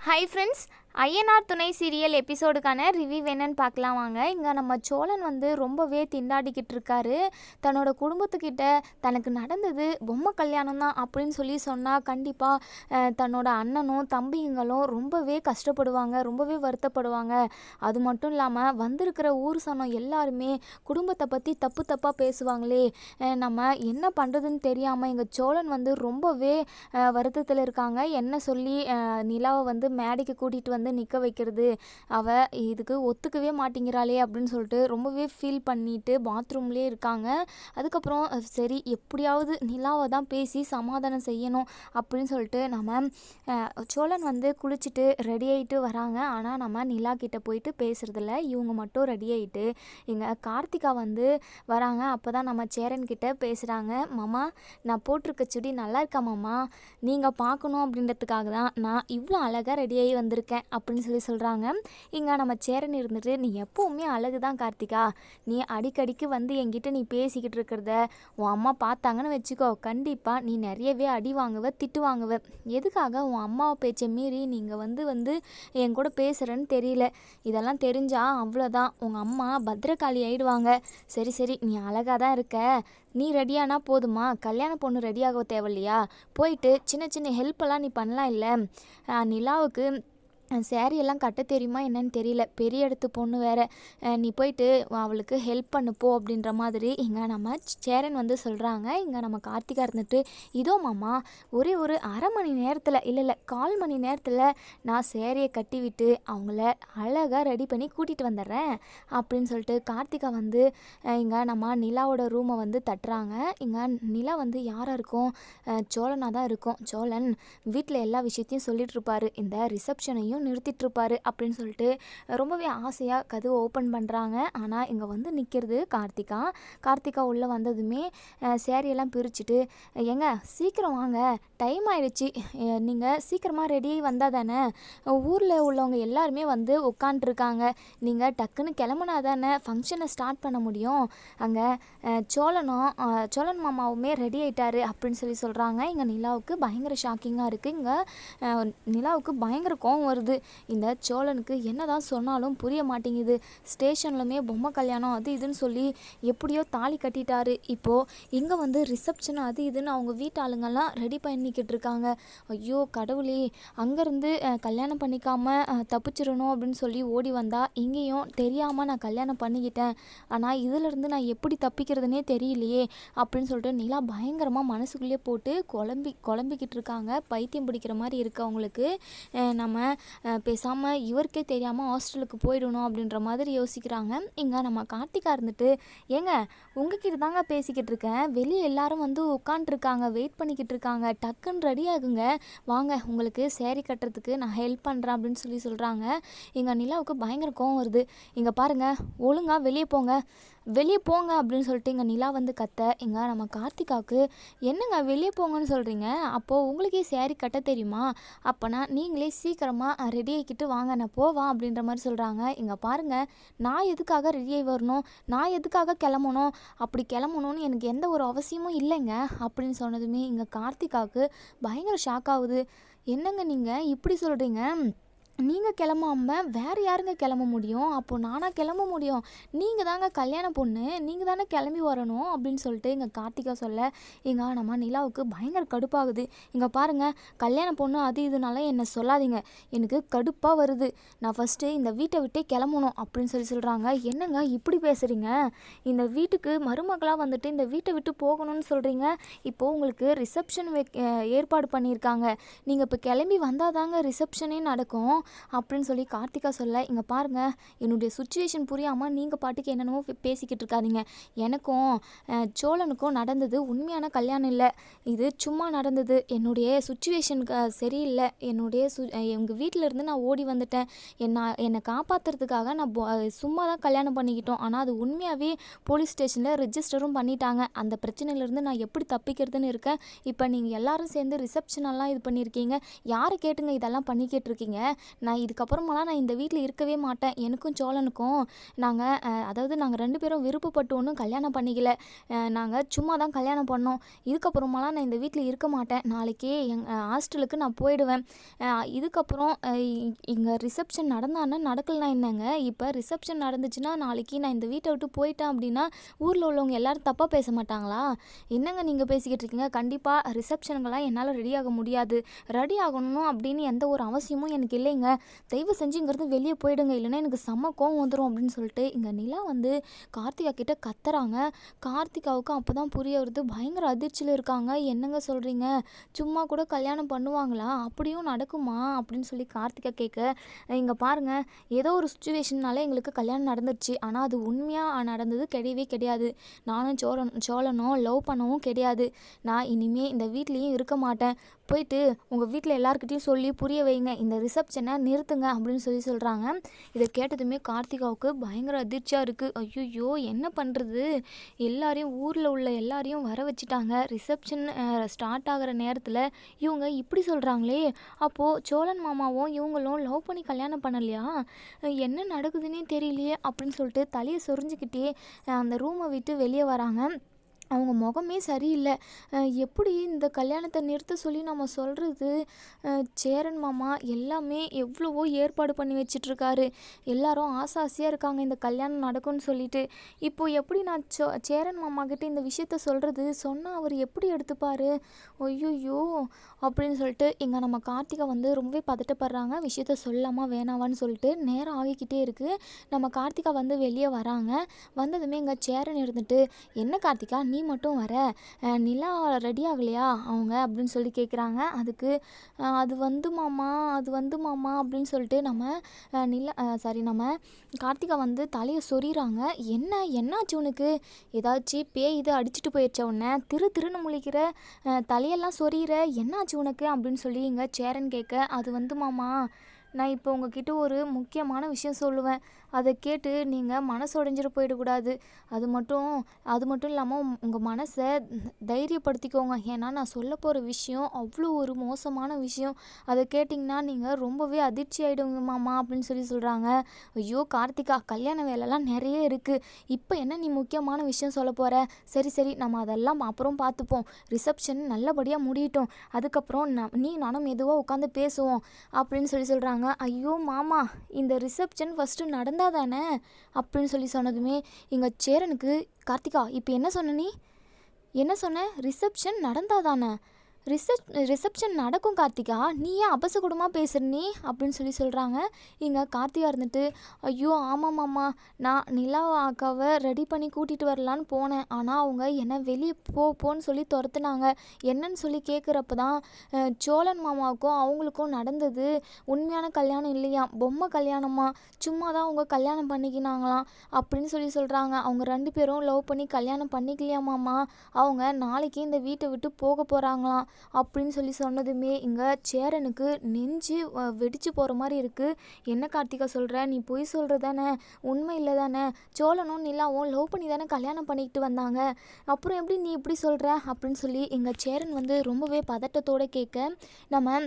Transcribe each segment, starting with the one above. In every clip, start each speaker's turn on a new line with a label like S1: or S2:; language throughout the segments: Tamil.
S1: ஹாய் ஃப்ரெண்ட்ஸ், ஐஎன்ஆர் துணை சீரியல் எபிசோடுக்கான ரிவ்யூ என்னன்னு பார்க்கலாம் வாங்க. இங்கே நம்ம சோழன் ரொம்பவே திண்டாடிக்கிட்டு இருக்காரு. தன்னோட குடும்பத்துக்கிட்ட தனக்கு நடந்தது பொம்மை கல்யாணம் தான் அப்படின்னு சொல்லி சொன்னால் கண்டிப்பாக தன்னோட அண்ணனும் தம்பிங்களும் ரொம்பவே கஷ்டப்படுவாங்க, ரொம்பவே வருத்தப்படுவாங்க. அது மட்டும் இல்லாமல் வந்திருக்கிற ஊர் சனம் எல்லாருமே குடும்பத்தை பற்றி தப்பு தப்பாக பேசுவாங்களே, நம்ம என்ன பண்ணுறதுன்னு தெரியாமல் எங்கள் சோழன் ரொம்பவே வருத்தத்தில் இருக்காங்க. என்ன சொல்லி நிலாவை மேடைக்கு கூட்டிகிட்டு நிற்க வைக்கிறது, அவள் இதுக்கு ஒத்துக்கவே மாட்டேங்கிறாளே அப்படின்னு சொல்லிட்டு ரொம்பவே ஃபீல் பண்ணிட்டு பாத்ரூம்லேயே இருக்காங்க. அதுக்கப்புறம் சரி எப்படியாவது நிலாவை தான் பேசி சமாதானம் செய்யணும் அப்படின்னு சொல்லிட்டு நம்ம சோழன் குளிச்சுட்டு ரெடி ஆகிட்டு வராங்க. ஆனால் நம்ம நிலா கிட்ட போயிட்டு பேசுறதில்ல, இவங்க மட்டும் ரெடி ஆகிட்டு இங்கே கார்த்திகா வராங்க. அப்போ தான் நம்ம சேரன் கிட்ட பேசுகிறாங்க. மாமா, நான் போட்டிருக்க சுடி நல்லா இருக்கா மாமா, நீங்கள் பார்க்கணும் அப்படின்றதுக்காக தான் நான் இவ்வளோ அழகாக ரெடியாகி வந்திருக்கேன் அப்படின்னு சொல்லி சொல்கிறாங்க. இங்கே நம்ம சேரன் இருந்துட்டு, நீ எப்போவுமே அழகு தான் கார்த்திகா, நீ அடிக்கடிக்கு என்கிட்ட நீ பேசிக்கிட்டு இருக்கிறத உன் அம்மா பார்த்தாங்கன்னு வச்சுக்கோ, கண்டிப்பாக நீ நிறையவே அடி வாங்குவ, திட்டு வாங்குவ. எதுக்காக உன் அம்மாவை பேச்சை மீறி நீங்கள் என் கூட பேசுகிறேன்னு தெரியல. இதெல்லாம் தெரிஞ்சால் அவ்வளோதான், உங்கள் அம்மா பத்திரகாளி ஆகிடுவாங்க. சரி சரி, நீ அழகாக தான் இருக்க, நீ ரெடியானா போதுமா, கல்யாண பொண்ணு ரெடியாக தேவையில்லையா, போயிட்டு சின்ன சின்ன ஹெல்ப்பெல்லாம் நீ பண்ணலாம் இல்லை, நிலாவுக்கு சேரீயெல்லாம் கட்ட தெரியுமா என்னன்னு தெரியல, பெரிய இடத்து பொண்ணு வேறு, நீ போயிட்டு அவளுக்கு ஹெல்ப் பண்ணுப்போ அப்படின்ற மாதிரி இங்கே நம்ம சேரன் சொல்கிறாங்க. இங்கே நம்ம கார்த்திகா இருந்துட்டு, இதோ மாமா ஒரே ஒரு அரை மணி நேரத்தில் இல்லை 1/4 மணி நேரத்தில் நான் சேரீயை கட்டி விட்டு அவங்கள அழகாக ரெடி பண்ணி கூட்டிகிட்டு வந்துடுறேன் அப்படின்னு சொல்லிட்டு கார்த்திகா இங்கே நம்ம நிலாவோட ரூமை தட்டுறாங்க. இங்கே நிலா யாராக இருக்கும், சோழனாக தான் இருக்கும். சோழன் வீட்டில் எல்லா விஷயத்தையும் சொல்லிட்டு இருப்பார், இந்த ரிசப்ஷனையும் நிறுத்திட்டுருப்பாரு அப்படின்னு சொல்லிட்டு ரொம்பவே ஆசையாக கதவை ஓப்பன் பண்ணுறாங்க. ஆனால் இங்கே நிற்கிறது கார்த்திகா உள்ளே வந்ததுமே சேரீயெல்லாம் பிரிச்சுட்டு, ஏங்க சீக்கிரம் வாங்க, டைம் ஆயிடுச்சு, நீங்கள் சீக்கிரமாக ரெடியாகி வந்தால் தானே ஊரில் உள்ளவங்க எல்லாருமே உட்காண்ட்ருக்காங்க, நீங்கள் டக்குன்னு கிளம்புனா தானே ஃபங்க்ஷனை ஸ்டார்ட் பண்ண முடியும், அங்கே சோழன் மாமாவுமே ரெடி ஆகிட்டாரு அப்படின்னு சொல்லி சொல்கிறாங்க. இங்கே நிலாவுக்கு பயங்கர ஷாக்கிங்காக இருக்குது. இங்கே நிலாவுக்கு பயங்கர கோவம் வருது. இந்த சோழனுக்கு என்னதான் சொன்னாலும் புரிய மாட்டேங்குது. ஸ்டேஷன்லுமே பொம்மை கல்யாணம் அது இதுன்னு சொல்லி எப்படியோ தாலி கட்டிட்டாரு. இப்போது இங்கே ரிசப்ஷன் அது இதுன்னு அவங்க வீட்டு ஆளுங்கள்லாம் ரெடி பண்ணிக்கிட்டு இருக்காங்க. ஐயோ கடவுளே, அங்கேருந்து கல்யாணம் பண்ணிக்காமல் தப்பிச்சிடணும் அப்படின்னு சொல்லி ஓடி வந்தால் இங்கேயும் தெரியாமல் நான் கல்யாணம் பண்ணிக்கிட்டேன், ஆனால் இதிலேருந்து நான் எப்படி தப்பிக்கிறதுனே தெரியலையே அப்படின்னு சொல்லிட்டு நிலா பயங்கரமாக மனசுக்குள்ளேயே போட்டு குழம்பிக்கிட்டு இருக்காங்க. பைத்தியம் பிடிக்கிற மாதிரி இருக்குது அவங்களுக்கு. நம்ம பேசாமல் இவருக்கே தெரியாமல் ஹாஸ்டலுக்கு போயிடணும் அப்படின்ற மாதிரி யோசிக்கிறாங்க. இங்கே நம்ம கார்த்திகா இருந்துட்டு, ஏங்க உங்ககிட்ட தாங்க பேசிக்கிட்டு இருக்கேன், வெளியே எல்லாரும் உட்காண்ட்ருக்காங்க, வெயிட் பண்ணிக்கிட்டு இருக்காங்க, டக்குன்னு ரெடி ஆகுங்க, வாங்க உங்களுக்கு சேரீ கட்டுறதுக்கு நான் ஹெல்ப் பண்ணுறேன் அப்படின்னு சொல்லி சொல்கிறாங்க. எங்கள் நிலாவுக்கு பயங்கர கோவம் வருது. இங்கே பாருங்கள், ஒழுங்காக வெளியே போங்க அப்படின்னு சொல்லிட்டு இங்கே நிலா கத்த, இங்கே நம்ம கார்த்திகாவுக்கு, என்னங்க வெளியே போங்கன்னு சொல்கிறீங்க, அப்போது உங்களுக்கே சேரீ கட்ட தெரியுமா, அப்போனா நீங்களே சீக்கிரமாக ரெடி ஆகிக்கிட்டு வாங்க, நான் போவான் அப்படின்ற மாதிரி சொல்கிறாங்க. இங்கே பாருங்கள், நான் எதுக்காக ரெடியாகி வரணும், நான் எதுக்காக கிளம்பணும், அப்படி கிளம்பணும்னு எனக்கு எந்த ஒரு அவசியமும் இல்லைங்க அப்படின்னு சொன்னதுமே இங்கே கார்த்திகாவுக்கு பயங்கர ஷாக் ஆகுது. என்னங்க நீங்கள் இப்படி சொல்கிறீங்க, நீங்கள் கிளம்பாமல் வேறு யாருங்க கிளம்ப முடியும், அப்போது நானாக கிளம்ப முடியும், நீங்கள் தாங்க கல்யாண பொண்ணு, நீங்கள் தானே கிளம்பி வரணும் அப்படின்னு சொல்லிட்டு இங்கே கார்த்திகா சொல்ல, இங்கே நம்ம நிலாவுக்கு பயங்கர கடுப்பாகுது. இங்கே பாருங்கள், கல்யாண பொண்ணு அது இதுனால என்னை சொல்லாதீங்க, எனக்கு கடுப்பாக வருது, நான் ஃபஸ்ட்டு இந்த வீட்டை விட்டே கிளம்பணும் அப்படின்னு சொல்லி சொல்கிறாங்க. என்னங்க இப்படி பேசுகிறீங்க, இந்த வீட்டுக்கு மருமகளாக இந்த வீட்டை விட்டு போகணும்னு சொல்கிறீங்க, இப்போது உங்களுக்கு ரிசப்ஷன் ஏற்பாடு பண்ணியிருக்காங்க, நீங்கள் இப்போ கிளம்பி வந்தால் தாங்க ரிசப்ஷனே நடக்கும் அப்படின்னு சொல்லி கார்த்திகா சொல்ல, இங்கே பாருங்கள், என்னுடைய சுச்சுவேஷன் புரியாமல் நீங்கள் பாட்டுக்கு என்னென்னமோ பேசிக்கிட்டு இருக்காதீங்க, எனக்கும் சோழனுக்கும் நடந்தது உண்மையான கல்யாணம் இல்லை, இது சும்மா நடந்தது, என்னுடைய சுச்சுவேஷன் சரியில்லை, எங்கள் வீட்டில் இருந்து நான் ஓடி வந்துட்டேன், என்னை காப்பாற்றுறதுக்காக நான் சும்மா தான் கல்யாணம் பண்ணிக்கிட்டோம், ஆனால் அது உண்மையாகவே போலீஸ் ஸ்டேஷனில் ரிஜிஸ்டரும் பண்ணிட்டாங்க, அந்த பிரச்சனையிலேருந்து நான் எப்படி தப்பிக்கிறதுன்னு இருக்கேன், இப்போ நீங்கள் எல்லாரும் சேர்ந்து ரிசப்ஷனெல்லாம் இது பண்ணியிருக்கீங்க, யாரை கேட்டுங்க இதெல்லாம் பண்ணிக்கிட்டு இருக்கீங்க, நான் இதுக்கப்புறமாலாம் நான் இந்த வீட்டில் இருக்கவே மாட்டேன். எனக்கும் சோழனுக்கும் நாங்கள் அதாவது நாங்கள் 2 பேரும் விருப்பப்பட்டு ஒன்றும் கல்யாணம் பண்ணிக்கல. நாங்கள் சும்மா தான் கல்யாணம் பண்ணோம். இதுக்கப்புறமாலாம் நான் இந்த வீட்டில் இருக்க மாட்டேன். நாளைக்கே ஹாஸ்டலுக்கு நான் போயிடுவேன். இதுக்கப்புறம் இங்கே ரிசப்ஷன் நடந்தான்னா நடக்கலனா என்னங்க? இப்போ ரிசப்ஷன் நடந்துச்சுன்னா நாளைக்கு நான் இந்த வீட்டை விட்டு போயிட்டேன் அப்படின்னா ஊரில் உள்ளவங்க எல்லாரும் தப்பாக பேச மாட்டாங்களா? என்னங்க நீங்கள் பேசிக்கிட்டு இருக்கீங்க? கண்டிப்பாக ரிசப்ஷனுங்கெல்லாம் என்னால் ரெடி ஆக முடியாது. ரெடி ஆகணும் அப்படின்னு எந்த ஒரு அவசியமும் எனக்கு இல்லைங்க. தயவு செஞ்சு இங்கேருந்து வெளியே போயிடுங்க, இல்லைன்னா எனக்கு செம்ம கோவம் வந்துடும் அப்படின்னு சொல்லிட்டு இங்கே நிலா வந்து கார்த்திகா கிட்ட கத்துறாங்க. கார்த்திகாவுக்கு அப்போ தான் புரிய வருது. பயங்கர அதிர்ச்சியில் இருக்காங்க. என்னங்க சொல்கிறீங்க? சும்மா கூட கல்யாணம் பண்ணுவாங்களா? அப்படியும் நடக்குமா அப்படின்னு சொல்லி கார்த்திகா கேட்க, இங்கே பாருங்கள், ஏதோ ஒரு சுச்சுவேஷன்னால எங்களுக்கு கல்யாணம் நடந்துருச்சு. ஆனால் அது உண்மையாக நடந்தது கிடையவே கிடையாது. நானும் சோழனும் லவ் பண்ணவும் கிடையாது. நான் இனிமேல் இந்த வீட்லேயும் இருக்க மாட்டேன். போயிட்டு உங்கள் வீட்டில் எல்லாருக்கிட்டையும் சொல்லி புரிய வைங்க, இந்த ரிசப்ஷனை நிறுத்துங்க அப்படின்னு சொல்கிறாங்க. இதை கேட்டதுமே கார்த்திகாவுக்கு பயங்கர அதிர்ச்சியாக இருக்குது. ஐயோ, என்ன பண்ணுறது? எல்லாரையும் ஊரில் உள்ள எல்லாரையும் வர வச்சுட்டாங்க. ரிசப்ஷன் ஸ்டார்ட் ஆகிற நேரத்தில் இவங்க இப்படி சொல்கிறாங்களே, அப்போது சோழன் மாமாவும் இவங்களும் லவ் பண்ணி கல்யாணம் பண்ணலையா? என்ன நடக்குதுன்னே தெரியலையே அப்படின்னு சொல்லிட்டு தலையை சொரிஞ்சுக்கிட்டே அந்த ரூமை விட்டு வெளியே வராங்க. அவங்க முகமே சரியில்லை. எப்படி இந்த கல்யாணத்தை நிறுத்த சொல்லி நம்ம சொல்கிறது? சேரன் மாமா எல்லாமே எவ்வளவோ ஏற்பாடு பண்ணி வச்சிட்ருக்காரு. எல்லாரும் ஆசையாக இருக்காங்க இந்த கல்யாணம் நடக்கும்னு சொல்லிட்டு. இப்போது எப்படி நான் சேரன் மாமா கிட்டே இந்த விஷயத்த சொல்கிறது? சொன்னால் அவர் எப்படி எடுத்துப்பார்? ஐயோ அப்படின்னு சொல்லிட்டு இங்கே நம்ம கார்த்திகா வந்து ரொம்பவே பதட்டப்படுறாங்க. விஷயத்த சொல்லாமா வேணாவான்னு சொல்லிட்டு நேரம் ஆகிக்கிட்டே இருக்குது. நம்ம கார்த்திகா வந்து வெளியே வராங்க. வந்ததுமே இங்கே சேரன் இருந்துட்டு, என்ன கார்த்திகா நீ மட்டும் வர, நிலா ரெடி ஆகலையா அவங்க அப்படின்னு சொல்லி கேட்குறாங்க. அதுக்கு அது வந்து மாமா அப்படின்னு சொல்லிட்டு நம்ம கார்த்திகா வந்து தலையை சொறிகிறாங்க. என்னாச்சு உனக்கு? ஏதாச்சும் பேய் இது அடிச்சுட்டு போயிடுச்ச உடனே திருன்னு முழிக்கிற, தலையெல்லாம் சொறிகிற, என்னாச்சு உனக்கு அப்படின்னு சொல்லி இங்கே சேரன் கேட்க, அது வந்து மாமா, நான் இப்போ உங்ககிட்ட ஒரு முக்கியமான விஷயம் சொல்லுவேன். அதை கேட்டு நீங்கள் மனசு உடைஞ்சிட்டு போயிடக்கூடாது. அது மட்டும் இல்லாமல் உங்கள் மனசை தைரியப்படுத்திக்கோங்க. ஏன்னா நான் சொல்ல போகிற விஷயம் அவ்வளோ ஒரு மோசமான விஷயம். அதை கேட்டிங்கன்னா நீங்கள் ரொம்பவே அதிர்ச்சி ஆகிடுங்க மாமா அப்படின்னு சொல்கிறாங்க. ஐயோ கார்த்திகா, கல்யாண வேலைலாம் நிறைய இருக்குது. இப்போ என்ன நீ முக்கியமான விஷயம் சொல்ல போகிற? சரி நம்ம அதெல்லாம் அப்புறம் பார்த்துப்போம். ரிசப்ஷன் நல்லபடியாக முடியட்டும். அதுக்கப்புறம் நானும் மெதுவாக உட்காந்து பேசுவோம் அப்படின்னு சொல்கிறாங்க. ஐயோ மாமா, இந்த ரிசப்ஷன் ஃபஸ்ட்டு நடந்தால் தானே அப்படின்னு சொன்னதுமே இங்கே சேரனுக்கு, கார்த்திகா இப்போ என்ன சொன்ன? நீ என்ன சொன்ன? ரிசப்ஷன் நடந்தால் தானே? ரிசப்ஷன் நடக்கும் கார்த்திகா, நீ ஏன் அபசகுடமாக பேசுகிற நீ அப்படின்னு சொல்கிறாங்க. இங்கே கார்த்திகா இருந்துட்டு, ஐயோ ஆமாம் மாமா, நான் நிலா அக்காவை ரெடி பண்ணி கூட்டிகிட்டு வரலான்னு போனேன். ஆனால் அவங்க என்னை வெளியே போன்னு சொல்லி துரத்துனாங்க. என்னன்னு சொல்லி கேட்குறப்ப தான் சோழன் மாமாவுக்கும் அவங்களுக்கும் நடந்தது உண்மையான கல்யாணம் இல்லையா, பொம்மை கல்யாணமா, சும்மா தான் அவங்க கல்யாணம் பண்ணிக்கினாங்களாம் அப்படின்னு சொல்கிறாங்க. அவங்க 2 பேரும் லவ் பண்ணி கல்யாணம் பண்ணிக்கலையாமாம்மா. அவங்க நாளைக்கு இந்த வீட்டை விட்டு போக போகிறாங்களாம் அப்படின்னு சொன்னதுமே இங்கே சேரனுக்கு நெஞ்சு வெடிச்சு போகிற மாதிரி இருக்குது. என்ன கார்த்திகா சொல்கிற? நீ பொய் சொல்கிற தானே? உண்மை இல்லை தானே? சோழனும் நிலாவும் லவ் பண்ணி தானே கல்யாணம் பண்ணிக்கிட்டு வந்தாங்க. அப்புறம் எப்படி நீ இப்படி சொல்கிற அப்படின்னு சொல்லி எங்கள் சேரன் வந்து ரொம்பவே பதட்டத்தோடு கேட்க, நம்ம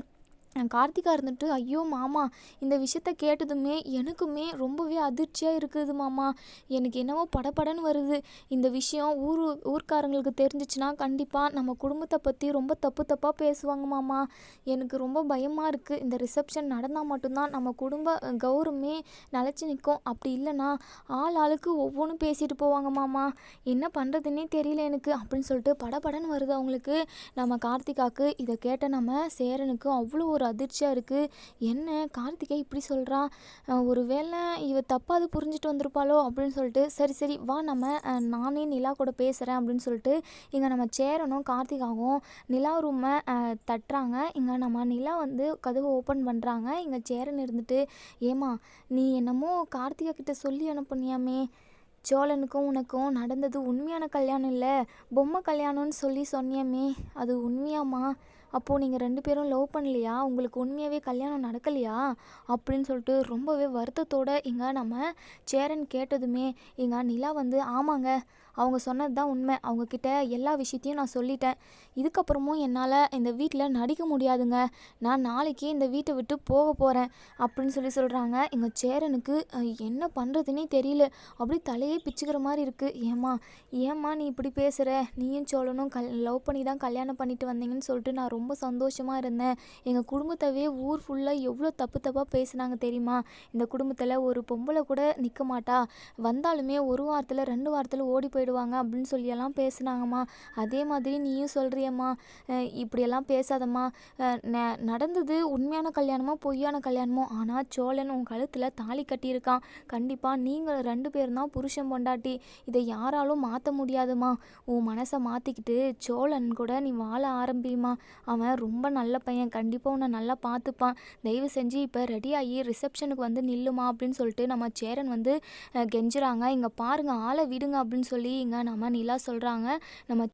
S1: கார்த்திகா இருந்துட்டு, ஐயோ மாமா, இந்த விஷயத்த கேட்டதுமே எனக்குமே ரொம்பவே அதிர்ச்சியாக இருக்குது மாமா. எனக்கு என்னவோ படபடன்னு வருது. இந்த விஷயம் ஊர்க்காரங்களுக்கு தெரிஞ்சிச்சுன்னா கண்டிப்பாக நம்ம குடும்பத்தை பற்றி ரொம்ப தப்பாக பேசுவாங்க மாமா. எனக்கு ரொம்ப பயமாக இருக்குது. இந்த ரிசப்ஷன் நடந்தால் மட்டும்தான் நம்ம குடும்ப கௌரவமே நிலச்சி நிற்கும். அப்படி இல்லைன்னா ஆளுக்கு ஒவ்வொன்றும் பேசிட்டு போவாங்க மாமா. என்ன பண்ணுறதுன்னே தெரியல எனக்கு அப்படின்னு சொல்லிட்டு படபடன்னு வருது அவங்களுக்கு. நம்ம கார்த்திகாவுக்கு இதை கேட்ட நம்ம சேரனுக்கு அவ்வளோ ஒரு அதிர்ச்சியாக இருக்குது. என்ன கார்த்திகா இப்படி சொல்கிறா? ஒரு வேளை இவ தப்பாது புரிஞ்சுட்டு வந்திருப்பாளோ அப்படின்னு சொல்லிட்டு, சரி வா நானே நிலா கூட பேசுகிறேன் அப்படின்னு சொல்லிட்டு இங்கே நம்ம சேரனும் கார்த்திகாவும் நிலா ரூமை தட்டுறாங்க. இங்கே நம்ம நிலா வந்து கதவை ஓப்பன் பண்ணுறாங்க. இங்கே சேரன் இருந்துட்டு, ஏமா நீ என்னமோ கார்த்திகா கிட்ட சொல்லி அனுப்புனியாமே, சோழனுக்கும் உனக்கும் நடந்தது உண்மையான கல்யாணம் இல்லை, பொம்மை கல்யாணம்னு சொல்லி சொன்னியாமே, அது உண்மையாம்மா? அப்போது நீங்கள் 2 பேரும் லவ் பண்ணலையா? உங்களுக்கு உண்மையாகவே கல்யாணம் நடக்கலையா அப்படின்னு சொல்லிட்டு ரொம்பவே வருத்தத்தோடு இங்கே நம்ம சேரன் கேட்டதுமே இங்கே நிலா வந்து, ஆமாங்க, அவங்க சொன்னது தான் உண்மை. அவங்கக்கிட்ட எல்லா விஷயத்தையும் நான் சொல்லிட்டேன். இதுக்கப்புறமும் என்னால் இந்த வீட்டில் நடிக்க முடியாதுங்க. நான் நாளைக்கே இந்த வீட்டை விட்டு போக போகிறேன் அப்படின்னு சொல்கிறாங்க. எங்கள் சேரனுக்கு என்ன பண்ணுறதுனே தெரியல. அப்படியே தலையே பிச்சுக்கிற மாதிரி இருக்குது. ஏம்மா நீ இப்படி பேசுகிற? நீயும் சோழனும் லவ் பண்ணி தான் கல்யாணம் பண்ணிட்டு வந்தீங்கன்னு சொல்லிட்டு நான் ரொம்ப சந்தோஷமாக இருந்தேன். எங்கள் குடும்பத்தவே ஊர் ஃபுல்லாக எவ்வளோ தப்பாக பேசுனாங்க தெரியுமா? இந்த குடும்பத்தில் ஒரு பொம்பளை கூட நிற்க மாட்டா, வந்தாலுமே ஒரு வாரத்தில் 2 வாரத்தில் ஓடி போயிடுவாங்க அப்படின்னு சொல்லியெல்லாம் பேசுனாங்கம்மா. அதே மாதிரி நீயும் சொல்கிறியம்மா. இப்படியெல்லாம் பேசாதம்மா. நடந்தது உண்மையான கல்யாணமோ பொய்யான கல்யாணமோ, ஆனால் சோழன் உன் கழுத்தில் தாலி கட்டியிருக்கான். கண்டிப்பாக நீங்கள் 2 பேரும் தான் புருஷன் பொண்டாட்டி. இதை யாராலும் மாற்ற முடியாதுமா. உன் மனசை மாற்றிக்கிட்டு சோழன் கூட நீ வாழ ஆரம்பியுமா. அவன் ரொம்ப நல்ல பையன், கண்டிப்பாக உன்னை நல்லா பார்த்துப்பான். தயவு செஞ்சு இப்போ ரெடியாகி ரிசப்ஷனுக்கு வந்து நில்லுமா அப்படின்னு சொல்லிட்டு நம்ம சேரன் வந்து கெஞ்சுறாங்க. இங்கே பாருங்கள், ஆளை விடுங்க அப்படின்னு சொல்லி இங்கே நம்ம நிலா சொல்கிறாங்க. நம்ம